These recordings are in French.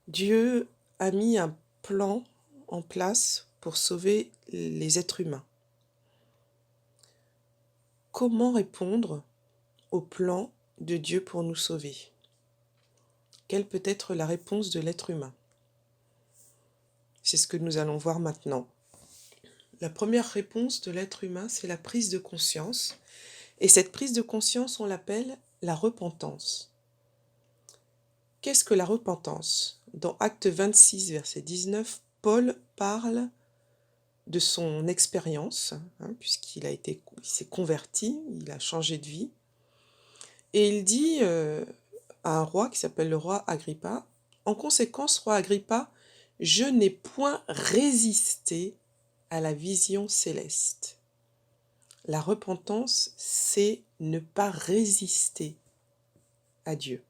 Dieu a mis un plan en place pour sauver les êtres humains. Comment répondre au plan de Dieu pour nous sauver? Quelle peut être la réponse de l'être humain? C'est ce que nous allons voir maintenant. La première réponse de l'être humain, c'est la prise de conscience. Et cette prise de conscience, on l'appelle la repentance. Qu'est-ce que la repentance? Dans Acte 26, verset 19, Paul parle de son expérience, il s'est converti, il a changé de vie. Et il dit à un roi qui s'appelle le roi Agrippa, en conséquence, roi Agrippa, je n'ai point résisté à la vision céleste. La repentance, c'est ne pas résister à Dieu.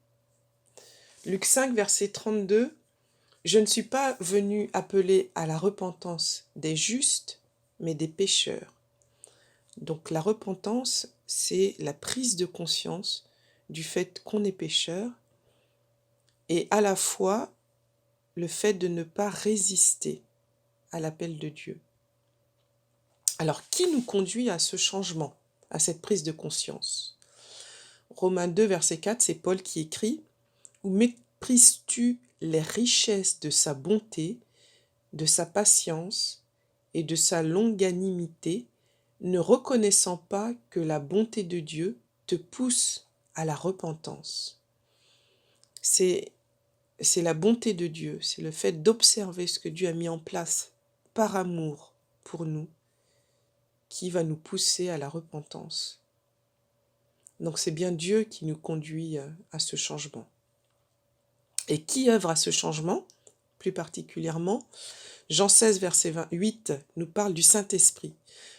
Luc 5, verset 32, je ne suis pas venu appeler à la repentance des justes, mais des pécheurs. Donc la repentance, c'est la prise de conscience du fait qu'on est pécheur et à la fois le fait de ne pas résister à l'appel de Dieu. Alors, qui nous conduit à ce changement, à cette prise de conscience? Romains 2, verset 4, c'est Paul qui écrit « Ou méprises-tu les richesses de sa bonté, de sa patience et de sa longanimité, ne reconnaissant pas que la bonté de Dieu te pousse à la repentance. » C'est la bonté de Dieu, c'est le fait d'observer ce que Dieu a mis en place par amour pour nous qui va nous pousser à la repentance. Donc c'est bien Dieu qui nous conduit à ce changement. Et qui œuvre à ce changement? Plus particulièrement, Jean 16, verset 28 nous parle du Saint-Esprit.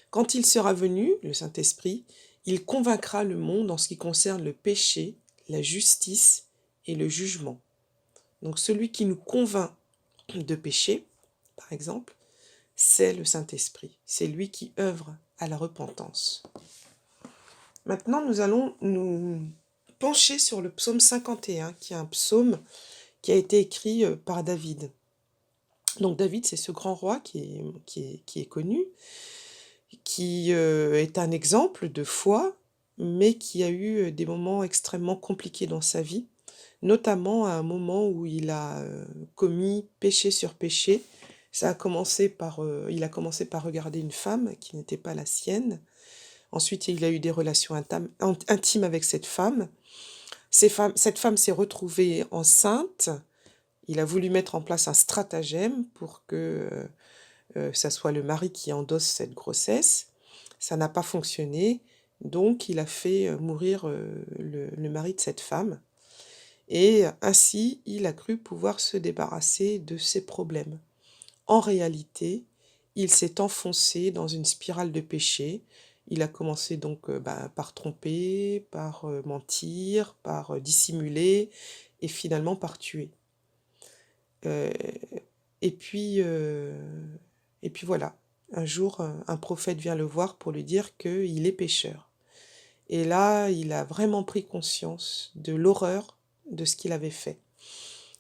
Quand il sera venu, le Saint-Esprit, il convaincra le monde en ce qui concerne le péché, la justice et le jugement. Donc celui qui nous convainc de péché, par exemple, c'est le Saint-Esprit. C'est lui qui œuvre à la repentance. Maintenant, nous allons nous pencher sur le psaume 51, qui est un psaume qui a été écrit par David. Donc David, c'est ce grand roi qui est connu, qui est un exemple de foi, mais qui a eu des moments extrêmement compliqués dans sa vie, notamment à un moment où il a commis péché sur péché. Il a commencé par regarder une femme qui n'était pas la sienne. Ensuite, il a eu des relations intimes avec cette femme. Cette femme s'est retrouvée enceinte. Il a voulu mettre en place un stratagème pour que ça soit le mari qui endosse cette grossesse. Ça n'a pas fonctionné, donc il a fait mourir le mari de cette femme. Et ainsi, il a cru pouvoir se débarrasser de ses problèmes. En réalité, il s'est enfoncé dans une spirale de péché. Il a commencé donc par tromper, par mentir, par dissimuler et finalement par tuer. Euh, et puis voilà, un jour, un prophète vient le voir pour lui dire qu'il est pécheur. Et là, il a vraiment pris conscience de l'horreur de ce qu'il avait fait.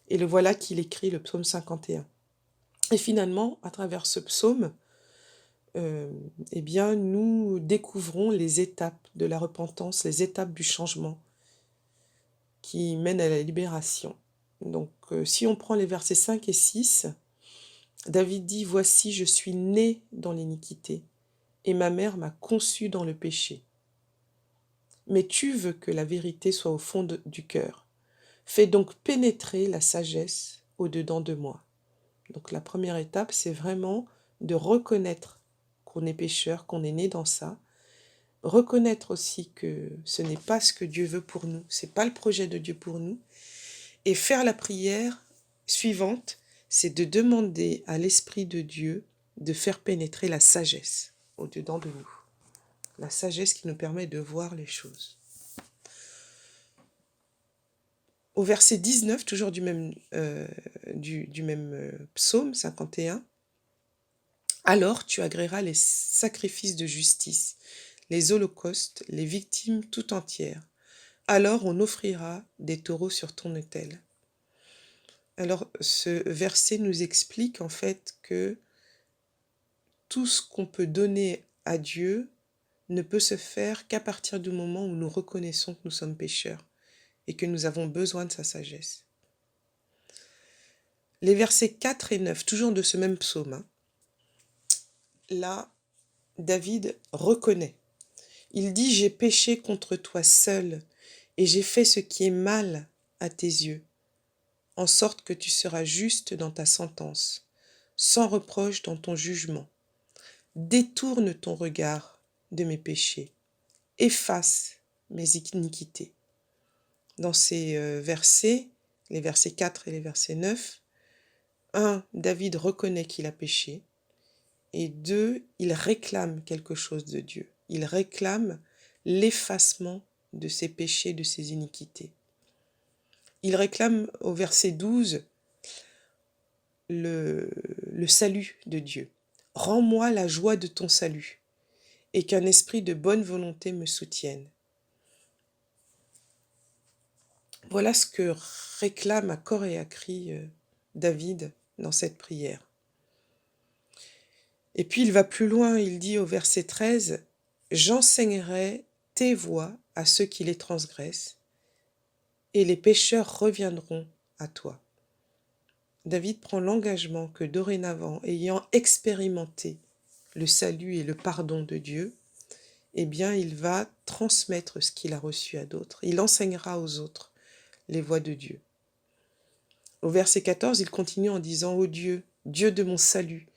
Et le voilà qu'il écrit le psaume 51. Et finalement, à travers ce psaume, eh bien, nous découvrons les étapes de la repentance, les étapes du changement qui mènent à la libération. Donc, si on prend les versets 5 et 6, David dit « Voici, je suis né dans l'iniquité, et ma mère m'a conçu dans le péché. Mais tu veux que la vérité soit au fond du cœur. Fais donc pénétrer la sagesse au-dedans de moi. » Donc la première étape, c'est vraiment de reconnaître qu'on est pécheur, qu'on est né dans ça. Reconnaître aussi que ce n'est pas ce que Dieu veut pour nous, c'est pas le projet de Dieu pour nous. Et faire la prière suivante, c'est de demander à l'Esprit de Dieu de faire pénétrer la sagesse au-dedans de nous. La sagesse qui nous permet de voir les choses. Au verset 19, toujours du même psaume 51, « Alors tu agréeras les sacrifices de justice, les holocaustes, les victimes tout entières. Alors on offrira des taureaux sur ton autel. » Alors, ce verset nous explique en fait que tout ce qu'on peut donner à Dieu ne peut se faire qu'à partir du moment où nous reconnaissons que nous sommes pécheurs et que nous avons besoin de sa sagesse. Les versets 4 et 9, toujours de ce même psaume, là, David reconnaît. Il dit: « J'ai péché contre toi seul, et j'ai fait ce qui est mal à tes yeux, en sorte que tu seras juste dans ta sentence, sans reproche dans ton jugement. Détourne ton regard de mes péchés, efface mes iniquités. » Dans ces versets, les versets 4 et les versets 9, 1, David reconnaît qu'il a péché, et 2, il réclame quelque chose de Dieu. Il réclame l'effacement de ses péchés, de ses iniquités. Il réclame au verset 12 le salut de Dieu. « Rends-moi la joie de ton salut, et qu'un esprit de bonne volonté me soutienne. » Voilà ce que réclame à corps et à cri David dans cette prière. Et puis il va plus loin, il dit au verset 13, « J'enseignerai tes voies à ceux qui les transgressent, et les pécheurs reviendront à toi. » David prend l'engagement que dorénavant, ayant expérimenté le salut et le pardon de Dieu, eh bien il va transmettre ce qu'il a reçu à d'autres. Il enseignera aux autres les voies de Dieu. Au verset 14, il continue en disant « Ô Dieu, Dieu de mon salut,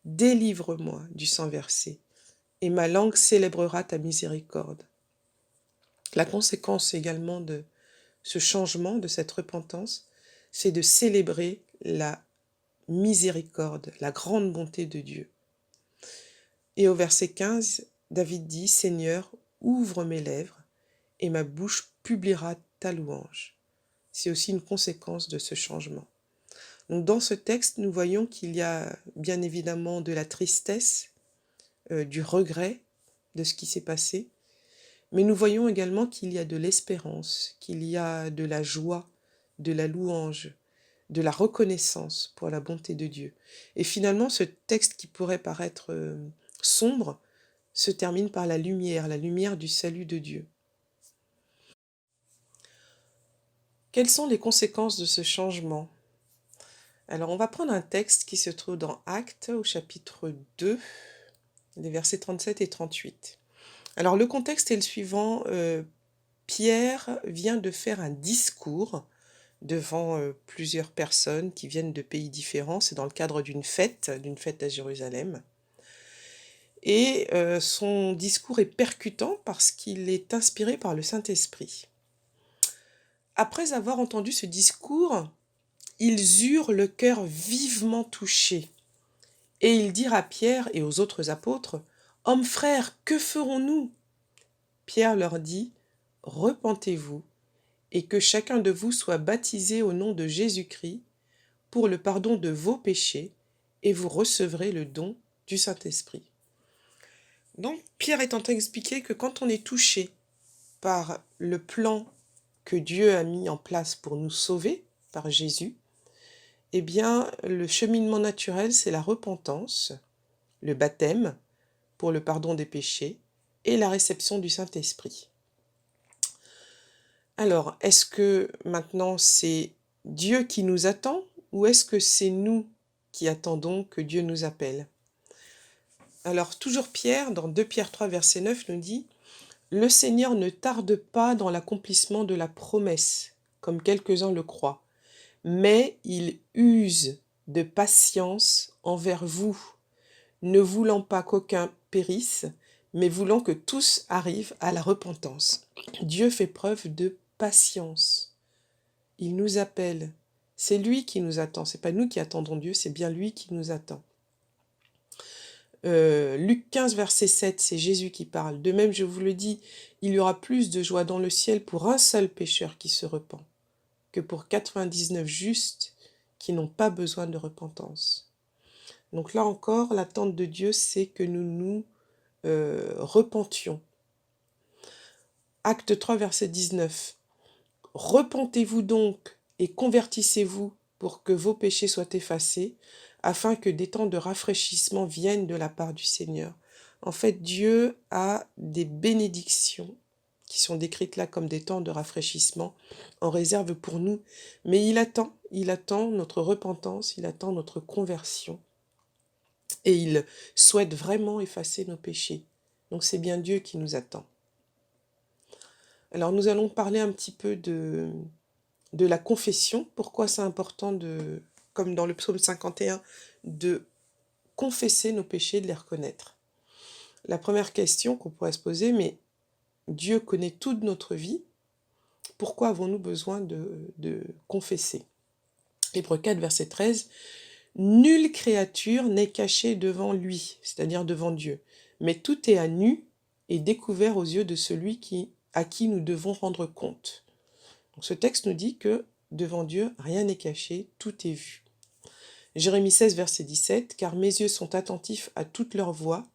délivre-moi du sang versé, et ma langue célébrera ta miséricorde. » La conséquence également de ce changement, de cette repentance, c'est de célébrer la miséricorde, la grande bonté de Dieu. Et au verset 15, David dit « Seigneur, ouvre mes lèvres, et ma bouche publiera ta louange. » C'est aussi une conséquence de ce changement. Donc dans ce texte, nous voyons qu'il y a bien évidemment de la tristesse, du regret de ce qui s'est passé, mais nous voyons également qu'il y a de l'espérance, qu'il y a de la joie, de la louange, de la reconnaissance pour la bonté de Dieu. Et finalement, ce texte qui pourrait paraître sombre se termine par la lumière du salut de Dieu. Quelles sont les conséquences de ce changement ? Alors, on va prendre un texte qui se trouve dans Actes, au chapitre 2, les versets 37 et 38. Alors, le contexte est le suivant. Pierre vient de faire un discours devant plusieurs personnes qui viennent de pays différents. C'est dans le cadre d'une fête à Jérusalem. Et son discours est percutant parce qu'il est inspiré par le Saint-Esprit. Après avoir entendu ce discours, ils eurent le cœur vivement touché. Et ils dirent à Pierre et aux autres apôtres, « Hommes frères, que ferons-nous » Pierre leur dit, « Repentez-vous, et que chacun de vous soit baptisé au nom de Jésus-Christ pour le pardon de vos péchés, et vous recevrez le don du Saint-Esprit. » Donc Pierre est en train d'expliquer que quand on est touché par le plan que Dieu a mis en place pour nous sauver, par Jésus, eh bien, le cheminement naturel, c'est la repentance, le baptême pour le pardon des péchés et la réception du Saint-Esprit. Alors, est-ce que maintenant c'est Dieu qui nous attend ou est-ce que c'est nous qui attendons que Dieu nous appelle ? Alors, toujours Pierre, dans 2 Pierre 3, verset 9, nous dit « Le Seigneur ne tarde pas dans l'accomplissement de la promesse, comme quelques-uns le croient, mais il use de patience envers vous, ne voulant pas qu'aucun périsse, mais voulant que tous arrivent à la repentance. » Dieu fait preuve de patience. Il nous appelle. C'est lui qui nous attend. C'est pas nous qui attendons Dieu, c'est bien lui qui nous attend. Luc 15, verset 7, c'est Jésus qui parle. « De même, je vous le dis, il y aura plus de joie dans le ciel pour un seul pécheur qui se repent, que pour 99 justes qui n'ont pas besoin de repentance. » Donc là encore, l'attente de Dieu, c'est que nous nous repentions. Acte 3, verset 19. « Repentez-vous donc et convertissez-vous pour que vos péchés soient effacés, afin que des temps de rafraîchissement viennent de la part du Seigneur. En fait, Dieu a des bénédictions qui sont décrites là comme des temps de rafraîchissement en réserve pour nous, mais il attend notre repentance, il attend notre conversion, et il souhaite vraiment effacer nos péchés. Donc c'est bien Dieu qui nous attend. Alors nous allons parler un petit peu de la confession. Pourquoi c'est important de, comme dans le psaume 51, de confesser nos péchés, de les reconnaître. La première question qu'on pourrait se poser, mais Dieu connaît toute notre vie, pourquoi avons-nous besoin de confesser? Hébreux 4, verset 13, « Nulle créature n'est cachée devant lui, c'est-à-dire devant Dieu, mais tout est à nu et découvert aux yeux de celui à qui nous devons rendre compte. » Donc ce texte nous dit que devant Dieu, rien n'est caché, tout est vu. Jérémie 16, verset 17, « Car mes yeux sont attentifs à toutes leurs voies,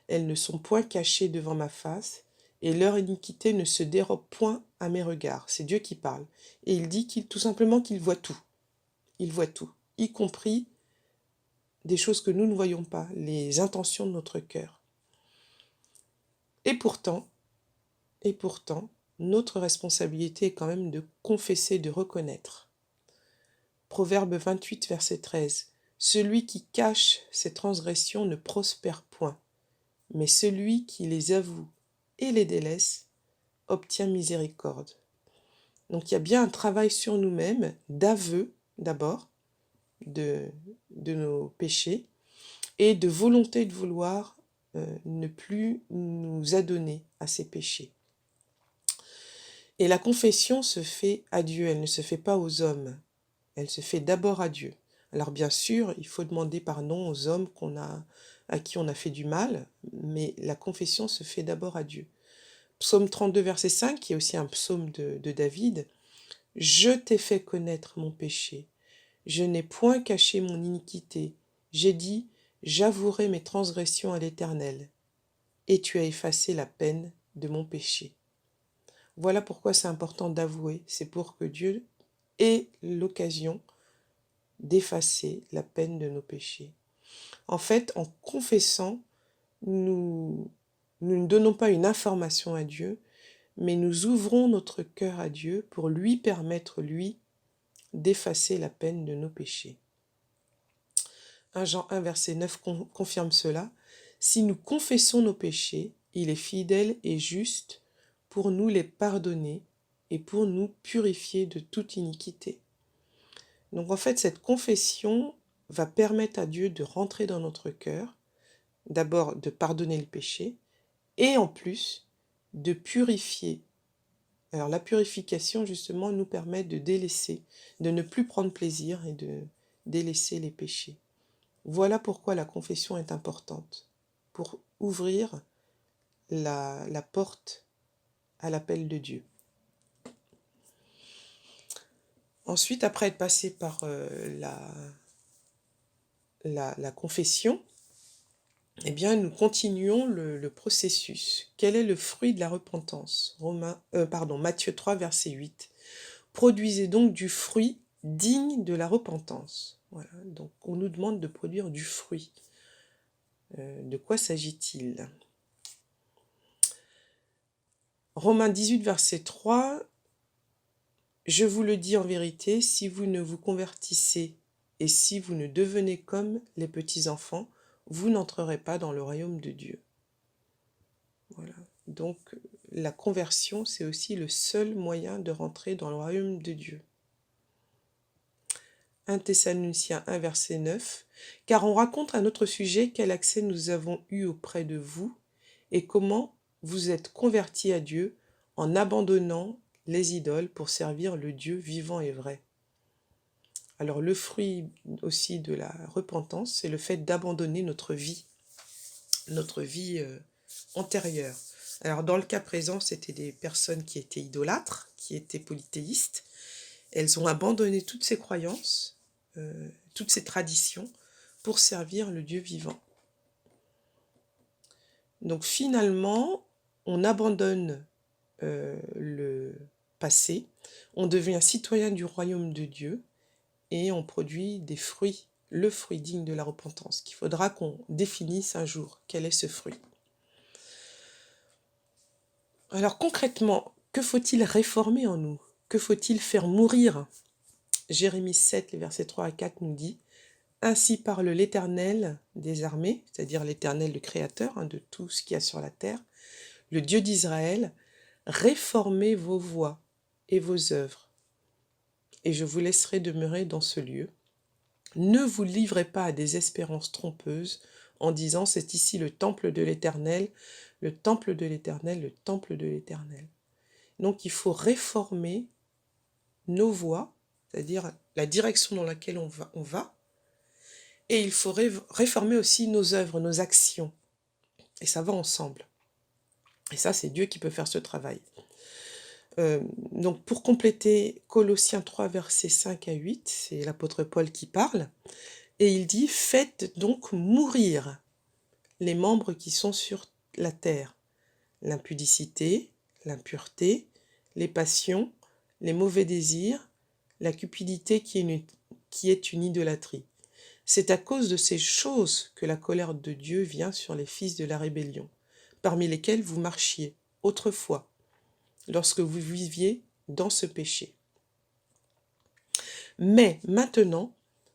elles ne sont point cachées devant ma face, et leur iniquité ne se dérobe point à mes regards. » C'est Dieu qui parle. Et il dit tout simplement qu'il voit tout. Il voit tout, y compris des choses que nous ne voyons pas, les intentions de notre cœur. Et pourtant, notre responsabilité est quand même de confesser, de reconnaître. Proverbe 28, verset 13. « Celui qui cache ses transgressions ne prospère point, mais celui qui les avoue et les délaisse obtient miséricorde. » Donc il y a bien un travail sur nous-mêmes, d'aveu d'abord, de nos péchés, et de volonté de vouloir ne plus nous adonner à ces péchés. Et la confession se fait à Dieu, elle ne se fait pas aux hommes, elle se fait d'abord à Dieu. Alors bien sûr, il faut demander pardon aux hommes à qui on a fait du mal, mais la confession se fait d'abord à Dieu. Psaume 32, verset 5, qui est aussi un psaume de David, « Je t'ai fait connaître mon péché, je n'ai point caché mon iniquité, j'ai dit, j'avouerai mes transgressions à l'Éternel, et tu as effacé la peine de mon péché. » Voilà pourquoi c'est important d'avouer, c'est pour que Dieu ait l'occasion d'effacer la peine de nos péchés. En fait, en confessant, nous ne donnons pas une information à Dieu, mais nous ouvrons notre cœur à Dieu pour lui permettre, lui, d'effacer la peine de nos péchés. 1 Jean 1, verset 9 confirme cela. « Si nous confessons nos péchés, il est fidèle et juste pour nous les pardonner et pour nous purifier de toute iniquité. » Donc en fait, cette confession va permettre à Dieu de rentrer dans notre cœur, d'abord de pardonner le péché, et en plus de purifier. Alors la purification, justement, nous permet de délaisser, de ne plus prendre plaisir et de délaisser les péchés. Voilà pourquoi la confession est importante, pour ouvrir la porte à l'appel de Dieu. Ensuite, après être passé par la confession, eh bien, nous continuons le processus. Quel est le fruit de la repentance? Matthieu 3, verset 8. « Produisez donc du fruit digne de la repentance. » Voilà, donc on nous demande de produire du fruit. De quoi s'agit-il? Romains 18, verset 3. « Je vous le dis en vérité, si vous ne vous convertissez et si vous ne devenez comme les petits-enfants, vous n'entrerez pas dans le royaume de Dieu. » Voilà. Donc la conversion, c'est aussi le seul moyen de rentrer dans le royaume de Dieu. 1 Thessaloniciens 1, verset 9. « Car on raconte à notre sujet quel accès nous avons eu auprès de vous et comment vous êtes convertis à Dieu en abandonnant les idoles pour servir le Dieu vivant et vrai. » Alors le fruit aussi de la repentance, c'est le fait d'abandonner notre vie antérieure. Alors dans le cas présent, c'était des personnes qui étaient idolâtres, qui étaient polythéistes. Elles ont abandonné toutes ces croyances, toutes ces traditions, pour servir le Dieu vivant. Donc finalement, on abandonne le passé, on devient citoyen du royaume de Dieu, et on produit des fruits, le fruit digne de la repentance, qu'il faudra qu'on définisse un jour. Quel est ce fruit? Alors concrètement, que faut-il réformer en nous? Que faut-il faire mourir? Jérémie 7, les versets 3 à 4 nous dit: Ainsi parle l'Éternel des armées, c'est-à-dire l'Éternel le Créateur de tout ce qu'il y a sur la terre, le Dieu d'Israël, réformez vos voies et vos œuvres, et je vous laisserai demeurer dans ce lieu. Ne vous livrez pas à des espérances trompeuses en disant: c'est ici le temple de l'Éternel, le temple de l'Éternel, le temple de l'Éternel. Donc il faut réformer nos voies, c'est-à-dire la direction dans laquelle on va, et il faut réformer aussi nos œuvres, nos actions. Et ça va ensemble. Et ça, c'est Dieu qui peut faire ce travail. Donc pour compléter, Colossiens 3, versets 5 à 8, c'est l'apôtre Paul qui parle, et il dit: faites donc mourir les membres qui sont sur la terre, l'impudicité, l'impureté, les passions, les mauvais désirs, la cupidité qui est une idolâtrie. C'est à cause de ces choses que la colère de Dieu vient sur les fils de la rébellion, parmi lesquels vous marchiez autrefois, lorsque vous viviez dans ce péché. Mais maintenant,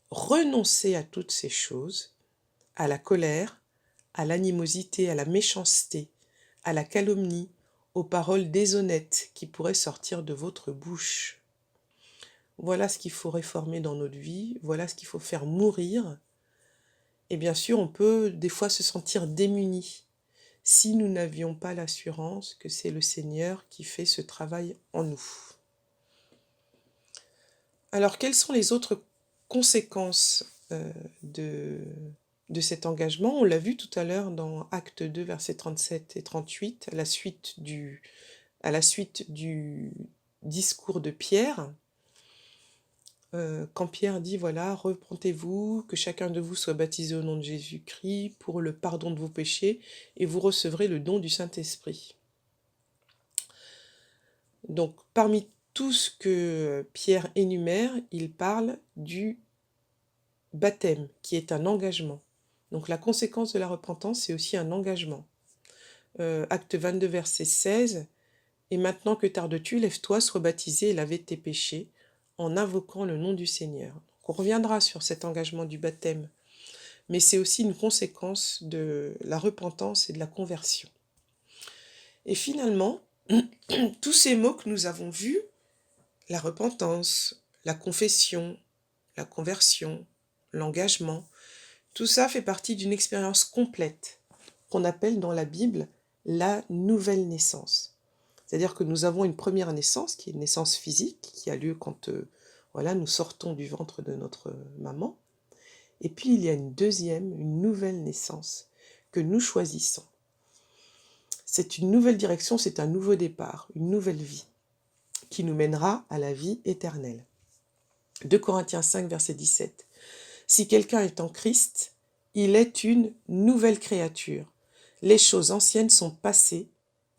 renoncez à toutes ces choses, à la colère, à l'animosité, à la méchanceté, à la calomnie, aux paroles déshonnêtes qui pourraient sortir de votre bouche. Voilà ce qu'il faut réformer dans notre vie, voilà ce qu'il faut faire mourir. Et bien sûr, on peut des fois se sentir démuni si nous n'avions pas l'assurance que c'est le Seigneur qui fait ce travail en nous. Alors, quelles sont les autres conséquences de cet engagement? On l'a vu tout à l'heure dans Acte 2, versets 37 et 38, à la suite du discours de Pierre. Quand Pierre dit, voilà, repentez-vous, que chacun de vous soit baptisé au nom de Jésus-Christ pour le pardon de vos péchés, et vous recevrez le don du Saint-Esprit. Donc, parmi tout ce que Pierre énumère, il parle du baptême, qui est un engagement. Donc, la conséquence de la repentance, c'est aussi un engagement. Acte 22, verset 16, « Et maintenant que tardes-tu, lève-toi, sois baptisé et lave tes péchés, en invoquant le nom du Seigneur. » Donc, on reviendra sur cet engagement du baptême, mais c'est aussi une conséquence de la repentance et de la conversion. Et finalement, tous ces mots que nous avons vus, la repentance, la confession, la conversion, l'engagement, tout ça fait partie d'une expérience complète qu'on appelle dans la Bible la nouvelle naissance. C'est-à-dire que nous avons une première naissance, qui est une naissance physique, qui a lieu quand nous sortons du ventre de notre maman. Et puis il y a une deuxième, une nouvelle naissance que nous choisissons. C'est une nouvelle direction, c'est un nouveau départ, une nouvelle vie qui nous mènera à la vie éternelle. 2 Corinthiens 5, verset 17. « Si quelqu'un est en Christ, il est une nouvelle créature. Les choses anciennes sont passées.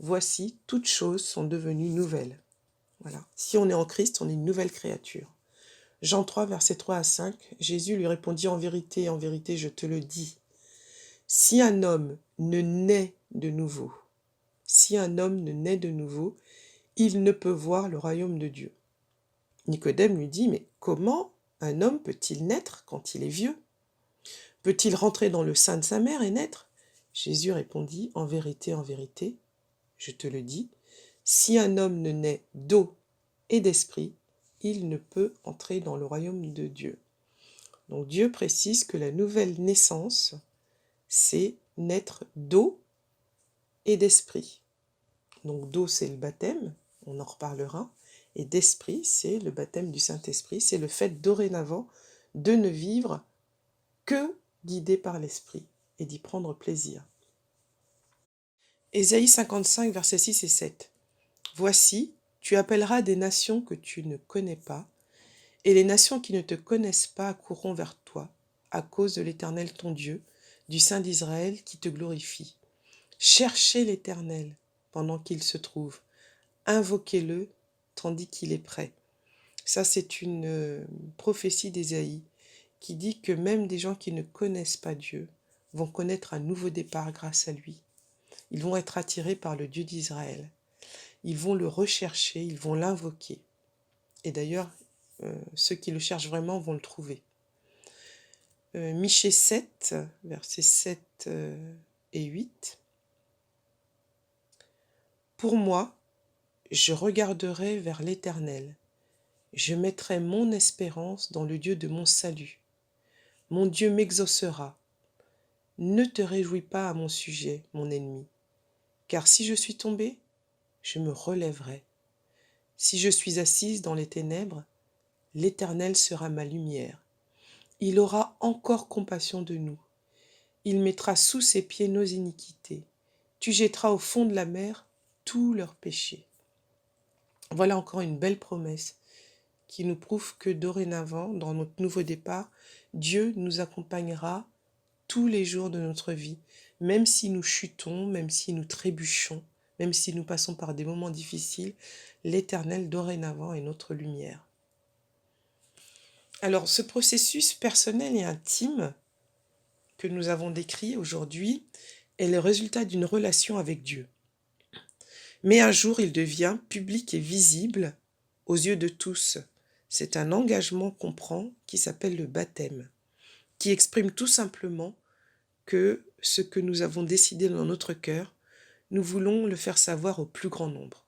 Voici, toutes choses sont devenues nouvelles. » Voilà. Si on est en Christ, on est une nouvelle créature. Jean 3, versets 3 à 5, Jésus lui répondit: en vérité, je te le dis. Si un homme ne naît de nouveau, il ne peut voir le royaume de Dieu. Nicodème lui dit: mais comment un homme peut-il naître quand il est vieux? Peut-il rentrer dans le sein de sa mère et naître? Jésus répondit: en vérité, je te le dis, si un homme ne naît d'eau et d'esprit, il ne peut entrer dans le royaume de Dieu. Donc Dieu précise que la nouvelle naissance, c'est naître d'eau et d'esprit. Donc d'eau, c'est le baptême, on en reparlera, et d'esprit, c'est le baptême du Saint-Esprit, c'est le fait dorénavant de ne vivre que guidé par l'Esprit et d'y prendre plaisir. Ésaïe 55, versets 6 et 7. Voici, tu appelleras des nations que tu ne connais pas, et les nations qui ne te connaissent pas accourront vers toi, à cause de l'Éternel ton Dieu, du Saint d'Israël qui te glorifie. Cherchez l'Éternel pendant qu'il se trouve, invoquez-le tandis qu'il est prêt. Ça, c'est une prophétie d'Ésaïe qui dit que même des gens qui ne connaissent pas Dieu vont connaître un nouveau départ grâce à lui. Ils vont être attirés par le Dieu d'Israël. Ils vont le rechercher, ils vont l'invoquer. Et d'ailleurs, ceux qui le cherchent vraiment vont le trouver. Michée 7, versets 7 et 8. Pour moi, je regarderai vers l'Éternel. Je mettrai mon espérance dans le Dieu de mon salut. Mon Dieu m'exaucera. Ne te réjouis pas à mon sujet, mon ennemi, car si je suis tombé, je me relèverai. Si je suis assise dans les ténèbres, l'Éternel sera ma lumière. Il aura encore compassion de nous. Il mettra sous ses pieds nos iniquités. Tu jetteras au fond de la mer tous leurs péchés. Voilà encore une belle promesse qui nous prouve que dorénavant, dans notre nouveau départ, Dieu nous accompagnera tous les jours de notre vie, même si nous chutons, même si nous trébuchons, même si nous passons par des moments difficiles, l'Éternel dorénavant est notre lumière. Alors, ce processus personnel et intime que nous avons décrit aujourd'hui est le résultat d'une relation avec Dieu. Mais un jour, il devient public et visible aux yeux de tous. C'est un engagement qu'on prend qui s'appelle le baptême, qui exprime tout simplement que ce que nous avons décidé dans notre cœur, nous voulons le faire savoir au plus grand nombre.